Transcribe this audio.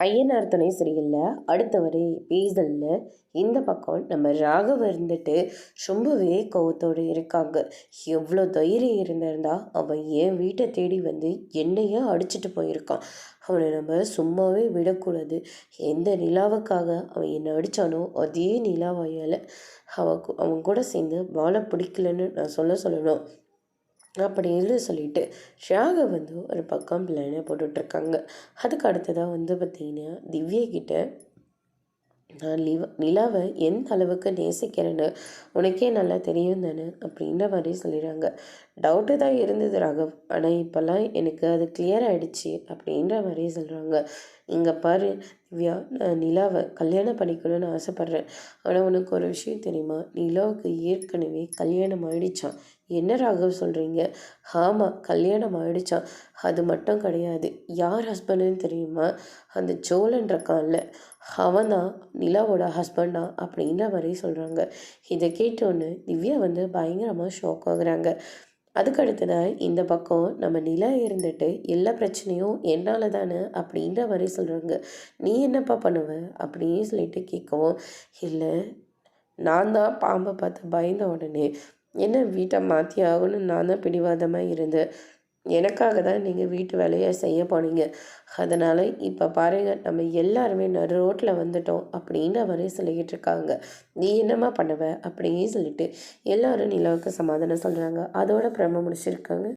ஐயனார் துணை சரியில்லை. அடுத்த வரை பேசல்ல. இந்த பக்கம் நம்ம ராகவ இருந்துட்டு ரொம்பவே கோவத்தோடு இருக்காங்க. எவ்வளோ தைரியம் இருந்திருந்தா அவன் என் வீட்டை தேடி வந்து என்னையே அடிச்சுட்டு போயிருக்கான். அவனை நம்ம சும்மாவே விடக்கூடாது. எந்த நிலாவுக்காக அவன் என்னை அடித்தானோ அதே நிலாவையால் அவன் கூட சேர்ந்து வாழ பிடிக்கலன்னு நான் சொல்லணும் அப்படின்னு சொல்லிட்டு ஷாகை ஒரு பக்கம் பிளானை போட்டுட்ருக்காங்க. அதுக்கு அடுத்ததாக பார்த்திங்கன்னா திவ்யா கிட்ட நான் நிலாவை எந்த அளவுக்கு நேசிக்கிறேன்னு உனக்கே நல்லா தெரியும் தானே அப்படின்ற மாதிரி சொல்லிடுறாங்க. டவுட்டு தான் இருந்தது ராகவ், ஆனால் இப்போல்லாம் எனக்கு அது கிளியர் ஆகிடுச்சு அப்படின்ற மாதிரி சொல்கிறாங்க. இங்கே பாரு திவ்யா, நான் நிலாவை கல்யாணம் பண்ணிக்கணும்னு ஆசைப்பட்றேன். ஆனால் உனக்கு ஒரு விஷயம் தெரியுமா? நிலாவுக்கு ஏற்கனவே கல்யாணம் ஆயிடுச்சான். என்ன ராகவ் சொல்கிறீங்க? ஆமாம், கல்யாணம் ஆயிடுச்சான். அது மட்டும் கிடையாது, யார் ஹஸ்பண்டுன்னு தெரியுமா? அந்த சோழன் இருக்கான்ல, அவன் தான் நிலாவோட ஹஸ்பண்டா அப்படின்ற மாதிரி சொல்கிறாங்க. இதை கேட்டோன்னு திவ்யா பயங்கரமாக ஷாக் ஆகுறாங்க. அதுக்கு அடுத்ததாக இந்த பக்கம் நம்ம நிலா இருந்துட்டு எல்லா பிரச்சனையும் என்னால் தானே அப்படின்ற மாதிரி சொல்கிறாங்க. நீ என்னப்பா பண்ணுவ அப்படின்னு சொல்லிட்டு கேட்கவும், இல்லை நான் தான் பாம்பை பார்த்து பயந்த உடனே என்ன வீட்டை மாற்றி ஆகணும்னு நான் தான் பிடிவாதமாக இருந்தேன். எனக்காக தான் நீங்கள் வீட்டு வேலையை செய்ய போனீங்க. அதனால் இப்போ பாருங்கள், நம்ம எல்லாருமே நடு ரோட்டில் வந்துட்டோம் அப்படின்ற மாதிரி சொல்லிக்கிட்டு இருக்காங்க. நீ என்னம்மா பண்ணுவ அப்படின்னு சொல்லிட்டு எல்லோரும் நிலாவுக்கு சமாதானம் சொல்கிறாங்க. அதோட பிரம முடிச்சிருக்காங்க.